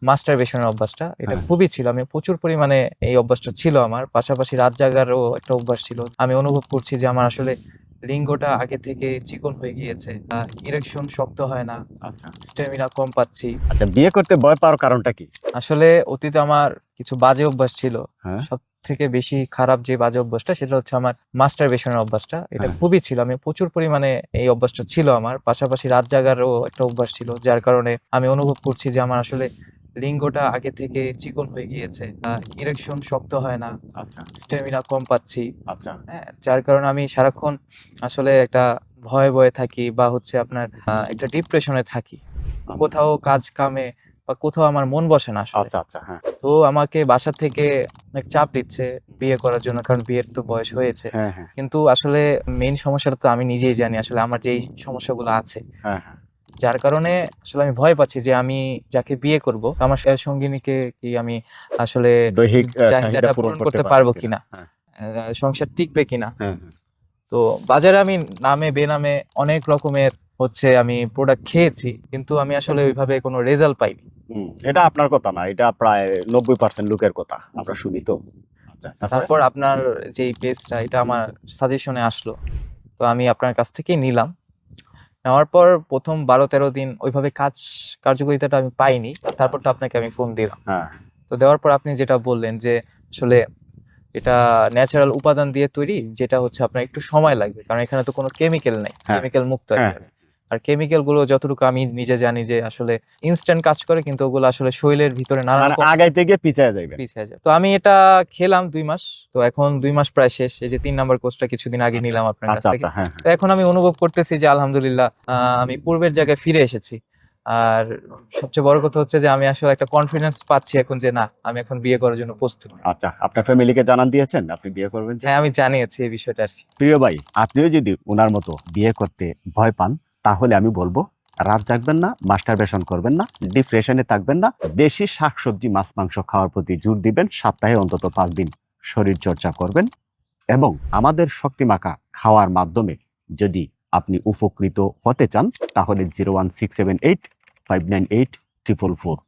মাস্টারবেশনের অভ্যাসটা এটা খুবই ছিল। আমি প্রচুর পরিমাণে এই অভ্যাসটা ছিল আমার। পাশাপাশি রাত জাগারও একটা অভ্যাস ছিল। আমি অনুভব করছি যে আমার আসলে লিঙ্গটা আগে থেকে চিকন হয়ে গিয়েছে। ইরেকশন শক্ত হয় না। আচ্ছা স্ট্যামিনা কম পাচ্ছি। আচ্ছা, বিয়ে করতে ভয় পাওয়ার কারণটা কি? আসলে অতীতে আমার কিছু বাজে অভ্যাস ছিল। হ্যাঁ সবথেকে বেশি খারাপ যে বাজে অভ্যাসটা সেটা হচ্ছে আমার মাস্টারবেশনের অভ্যাসটা। এটা খুবই ছিল। আমি প্রচুর পরিমাণে এই অভ্যাসটা ছিল আমার। পাশাপাশি রাত জাগারও একটা অভ্যাস ছিল। যার কারণে আমি অনুভব করছি যে আমার আসলে লিঙ্গটা আগে থেকে চিকন হয়ে গিয়েছে। ইরেকশন শক্ত হয় না। আচ্ছা স্ট্যামিনা কম পাচ্ছি। আচ্ছা হ্যাঁ, যার কারণে আমি সারাক্ষণ আসলে একটা ভয়ে থাকি বা হচ্ছে আপনার একটা ডিপ্রেশনে থাকি। কোথাও কাজ কামে বা কোথাও আমার মন বসে না আসলে। আচ্ছা আচ্ছা হ্যাঁ তো আমাকে বাসা থেকে অনেক চাপ দিচ্ছে বিয়ে করার জন্য, কারণ বিয়ের তো বয়স হয়েছে। হ্যাঁ হ্যাঁ কিন্তু আসলে মেইন সমস্যাটা তো আমি নিজেই জানি আসলে আমার যেই সমস্যাগুলো আছে। হ্যাঁ হ্যাঁ যার কারণে আসলে আমি ভয় পাচ্ছি যে আমি যাকে বিয়ে করব আমার সঙ্গিনীকে কি আমি আসলে দৈহিক চাহিদা চাহিদাটা পূরণ পূরণ করতে করতে পারবো কিনা? কিনা, হ্যাঁ সংসার টিকবে কিনা। হ্যাঁ তো বাজারে আমি নামে বেনামে অনেক রকমের হচ্ছে আমি প্রোডাক্ট খেয়েছি, কিন্তু আমি আসলে ওইভাবে কোনো রেজাল্ট পাইনি। এটা আপনার কথা না, এটা প্রায় 90% লোকের কথা আমরা শুনি তো। আচ্ছা তারপরে? তারপর আপনার যেই পেজটা এটা আমার সাজেশনে আসলো, তো আমি আপনার কাছ থেকেই নিলাম। নেওয়ার পর প্রথম 12-13 দিন ওইভাবে কার্যকারিতাটা আমি পাইনি। তারপর তো আপনাকে আমি ফোন দিলাম। হ্যাঁ তো দেওয়ার পর আপনি যেটা বললেন যে আসলে এটা ন্যাচারাল উপাদান দিয়ে তৈরি, যেটা হচ্ছে আপনার একটু সময় লাগবে, কারণ এখানে তো কোনো কেমিক্যাল নাই, হ্যাঁ, কেমিক্যাল মুক্ত হ্যাঁ একেবারে। আর কেমিক্যাল গুলো যতটুকু আমি নিজে জানি যে আসলে ইনস্ট্যান্ট কাজ করে, কিন্তু ওগুলো আসলে শরীরের ভিতরে নানা মানে রকম আগাইতে গিয়ে পিছায় যাইবে। পিছিয়ে যায়। তো আমি এটা খেলাম 2 মাস। তো এখন 2 মাস প্রায় শেষ। এই যে 3 নাম্বার কোর্সটা কিছুদিন আগে নিলাম আপনার কাছ আচ্ছা থেকে। আচ্ছা হ্যাঁ তো এখন আমি অনুভব করতেছি যে আলহামদুলিল্লাহ আমি পূর্বের জায়গায় ফিরে এসেছি। আর সবচেয়ে বড় কথা হচ্ছে যে আমি আসলে একটা কনফিডেন্স পাচ্ছি এখন যে না, আমি এখন বিয়ে করার জন্য প্রস্তুত। আচ্ছা, আপনার ফ্যামিলিকে জানান দিয়েছেন আপনি বিয়ে করবেন? হ্যাঁ, আমি জানিয়েছি এই বিষয়টা আর কি। প্রিয় ভাই, আপনিও যদি ওনার মতো বিয়ে করতে ভয় পান তাহলে আমি বলবো রাত জাগবেন না, মাস্টারবেশন করবেন না, ডিপ্রেশনে থাকবেন না, দেশি শাকসবজি মাছ মাংস খাওয়ার প্রতি জোর দিবেন, সপ্তাহে অন্তত 5 দিন শরীর চর্চা করবেন এবং আমাদের শক্তিমাখা খাওয়ার মাধ্যমে যদি আপনি উপকৃত হতে চান তাহলে 01678 598 444